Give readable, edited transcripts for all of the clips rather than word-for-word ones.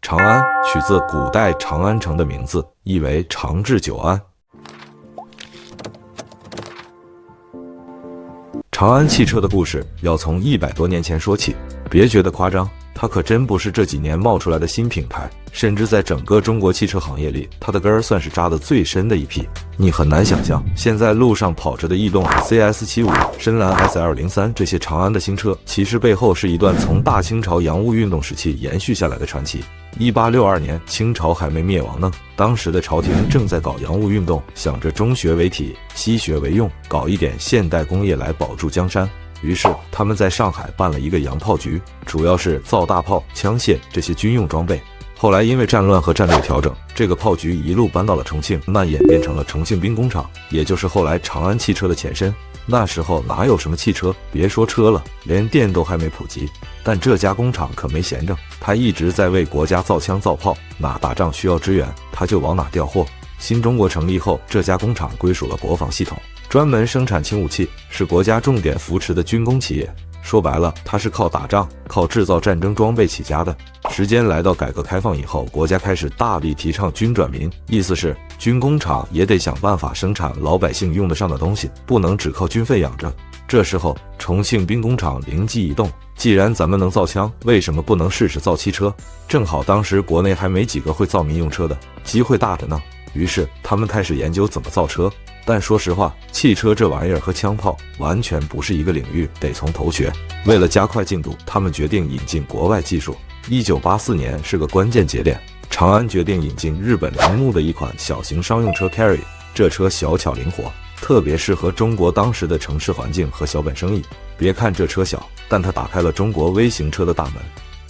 长安取自古代长安城的名字，意为长治久安。长安汽车的故事要从100多年前说起，别觉得夸张，它可真不是这几年冒出来的新品牌，甚至在整个中国汽车行业里，它的根儿算是扎得最深的一批。你很难想象，现在路上跑着的逸动、CS75、深蓝 SL03 这些长安的新车，其实背后是一段从大清朝洋务运动时期延续下来的传奇。1862年，清朝还没灭亡呢，当时的朝廷正在搞洋务运动，想着中学为体，西学为用，搞一点现代工业来保住江山。于是他们在上海办了一个洋炮局，主要是造大炮、枪械这些军用装备。后来因为战乱和战略调整，这个炮局一路搬到了重庆，那演变成了重庆兵工厂，也就是后来长安汽车的前身。那时候哪有什么汽车，别说车了，连电都还没普及。但这家工厂可没闲着，他一直在为国家造枪造炮，哪打仗需要支援，他就往哪调货。新中国成立后，这家工厂归属了国防系统，专门生产轻武器，是国家重点扶持的军工企业。说白了，它是靠打仗、靠制造战争装备起家的。时间来到改革开放以后，国家开始大力提倡军转民，意思是军工厂也得想办法生产老百姓用得上的东西，不能只靠军费养着。这时候，重庆兵工厂灵机一动，既然咱们能造枪，为什么不能试试造汽车？正好当时国内还没几个会造民用车的，机会大着呢。于是他们开始研究怎么造车。但说实话，汽车这玩意儿和枪炮完全不是一个领域，得从头学。为了加快进度，他们决定引进国外技术。1984年是个关键节点，长安决定引进日本铃木的一款小型商用车 Carry。这车小巧灵活，特别适合中国当时的城市环境和小本生意。别看这车小，但它打开了中国微型车的大门。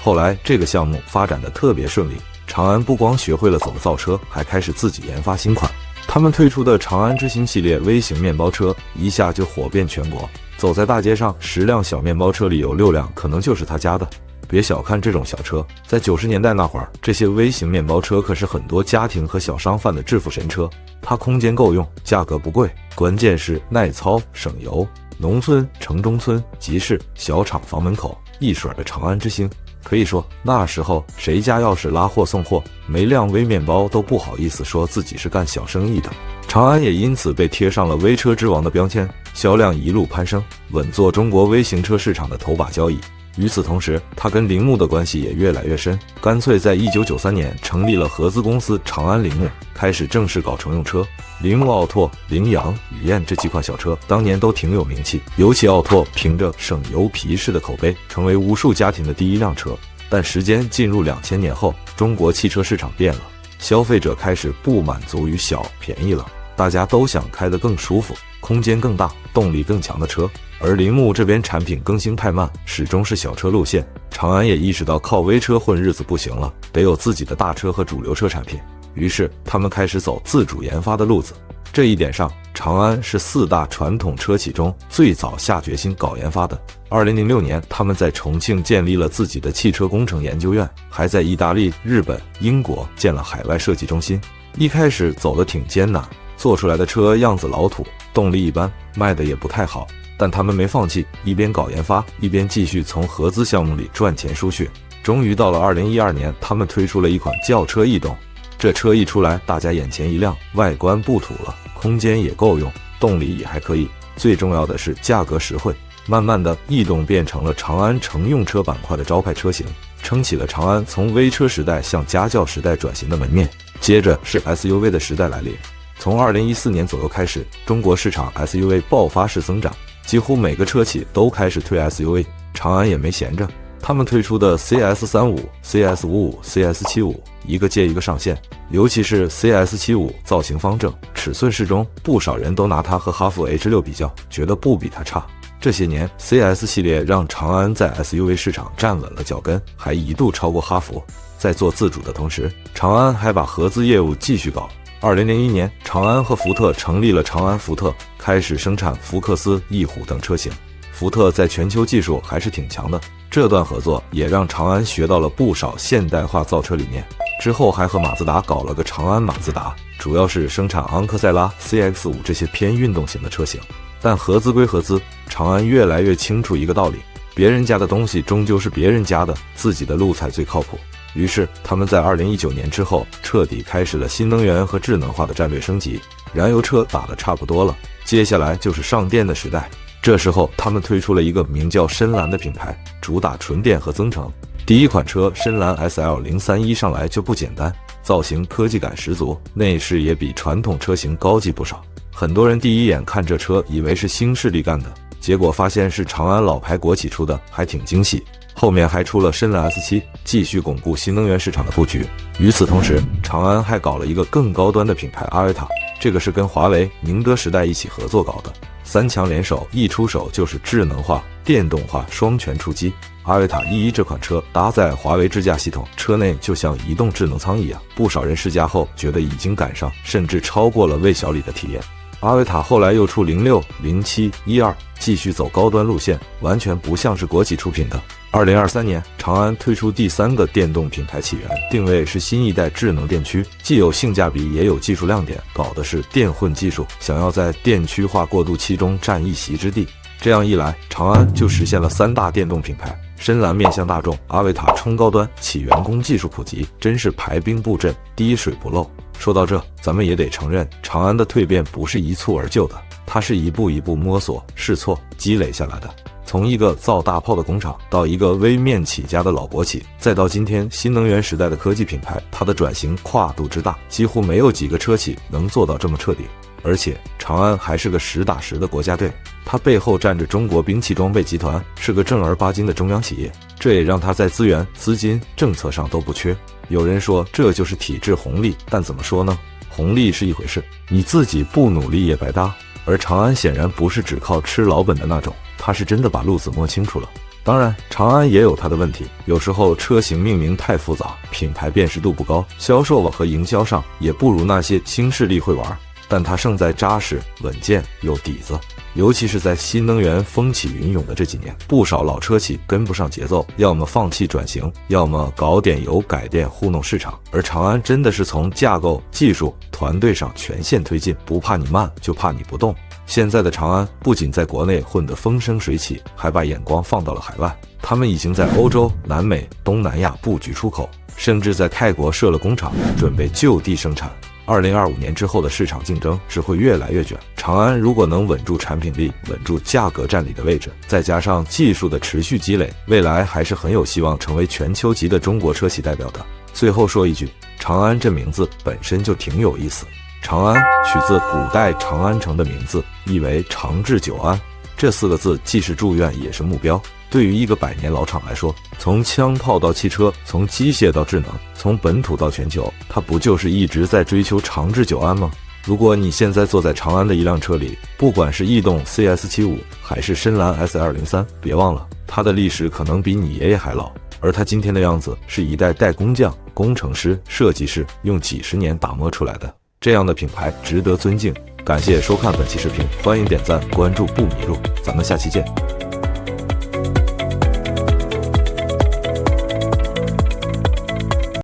后来这个项目发展的特别顺利，长安不光学会了怎么造车，还开始自己研发新款。他们推出的长安之星系列微型面包车一下就火遍全国，走在大街上，10辆小面包车里有6辆可能就是他家的。别小看这种小车，在90年代那会儿，这些微型面包车可是很多家庭和小商贩的致富神车。它空间够用，价格不贵，关键是耐操省油。农村、城中村、集市、小厂房门口，一水的长安之星。可以说那时候谁家要是拉货送货，没辆微面包都不好意思说自己是干小生意的。长安也因此被贴上了微车之王的标签，销量一路攀升，稳坐中国微型车市场的头把交椅。与此同时，他跟铃木的关系也越来越深，干脆在1993年成立了合资公司长安铃木，开始正式搞乘用车。铃木奥拓、羚羊、雨燕这几款小车当年都挺有名气，尤其奥拓凭着省油皮实的口碑，成为无数家庭的第一辆车。但时间进入2000年后，中国汽车市场变了，消费者开始不满足于小便宜了，大家都想开得更舒服、空间更大、动力更强的车。而铃木这边产品更新太慢，始终是小车路线。长安也意识到靠微车混日子不行了，得有自己的大车和主流车产品。于是他们开始走自主研发的路子。这一点上，长安是4大传统车企中最早下决心搞研发的。2006年，他们在重庆建立了自己的汽车工程研究院，还在意大利、日本、英国建了海外设计中心。一开始走得挺艰难，做出来的车样子老土，动力一般，卖的也不太好。但他们没放弃，一边搞研发，一边继续从合资项目里赚钱输血。终于到了2012年，他们推出了一款轿车逸动。这车一出来，大家眼前一亮，外观不土了，空间也够用，动力也还可以，最重要的是价格实惠。慢慢的，逸动变成了长安乘用车板块的招牌车型，撑起了长安从微车时代向家轿时代转型的门面。接着是 SUV 的时代来临，从2014年左右开始，中国市场 SUV 爆发式增长，几乎每个车企都开始推 SUV， 长安也没闲着。他们推出的 CS35、CS55、CS75 一个接一个上线，尤其是 CS75 造型方正，尺寸适中，不少人都拿它和哈弗 H6 比较，觉得不比它差。这些年 CS 系列让长安在 SUV 市场站稳了脚跟，还一度超过哈弗。在做自主的同时，长安还把合资业务继续搞。2001年，长安和福特成立了长安福特，开始生产福克斯、翼虎等车型。福特在全球技术还是挺强的，这段合作也让长安学到了不少现代化造车理念。之后还和马自达搞了个长安马自达，主要是生产昂克赛拉、CX-5 这些偏运动型的车型。但合资归合资，长安越来越清楚一个道理，别人家的东西终究是别人家的，自己的路才最靠谱。于是他们在2019年之后彻底开始了新能源和智能化的战略升级。燃油车打得差不多了，接下来就是上电的时代。这时候他们推出了一个名叫深蓝的品牌，主打纯电和增程。第一款车深蓝 SL031一上来就不简单，造型科技感十足，内饰也比传统车型高级不少。很多人第一眼看这车以为是新势力干的，结果发现是长安老牌国企出的，还挺惊喜。后面还出了深蓝 S7， 继续巩固新能源市场的布局。与此同时，长安还搞了一个更高端的品牌阿维塔，这个是跟华为、宁德时代一起合作搞的，三强联手，一出手就是智能化、电动化双全出击。阿维塔11这款车搭载华为智驾系统，车内就像移动智能舱一样，不少人试驾后觉得已经赶上，甚至超过了魏小李的体验。阿维塔后来又出06、07、12，继续走高端路线，完全不像是国企出品的。2023年，长安推出第3个电动品牌起源，定位是新一代智能电驱，既有性价比，也有技术亮点，搞的是电混技术，想要在电驱化过渡期中占一席之地。这样一来，长安就实现了3大电动品牌：深蓝面向大众，阿维塔冲高端，起员工技术普及，真是排兵布阵，滴水不漏。说到这，咱们也得承认，长安的蜕变不是一蹴而就的，它是一步一步摸索、试错、积累下来的。从一个造大炮的工厂，到一个微面起家的老国企，再到今天新能源时代的科技品牌，它的转型跨度之大，几乎没有几个车企能做到这么彻底。而且长安还是个实打实的国家队，它背后站着中国兵器装备集团，是个正儿八经的中央企业，这也让它在资源、资金、政策上都不缺。有人说这就是体制红利，但怎么说呢？红利是一回事，你自己不努力也白搭。而长安显然不是只靠吃老本的那种，他是真的把路子摸清楚了。当然，长安也有它的问题，有时候车型命名太复杂，品牌辨识度不高，销售和营销上也不如那些新势力会玩。但它胜在扎实、稳健、有底子。尤其是在新能源风起云涌的这几年，不少老车企跟不上节奏，要么放弃转型，要么搞点油改电糊弄市场。而长安真的是从架构、技术、团队上全线推进，不怕你慢，就怕你不动。现在的长安不仅在国内混得风生水起，还把眼光放到了海外。他们已经在欧洲、南美、东南亚布局出口，甚至在泰国设了工厂，准备就地生产。2025年之后的市场竞争只会越来越卷，长安如果能稳住产品力，稳住价格占理的位置，再加上技术的持续积累，未来还是很有希望成为全球级的中国车企代表的。最后说一句，长安这名字本身就挺有意思，长安取自古代长安城的名字，意为长治久安，这4个字既是祝愿也是目标。对于一个100年老厂来说，从枪炮到汽车，从机械到智能，从本土到全球，它不就是一直在追求长治久安吗？如果你现在坐在长安的一辆车里，不管是逸动 CS75 还是深蓝 S203， 别忘了它的历史可能比你爷爷还老，而它今天的样子是一代代工匠、工程师、设计师用几十年打磨出来的。这样的品牌值得尊敬。感谢收看本期视频，欢迎点赞、关注不迷路，咱们下期见。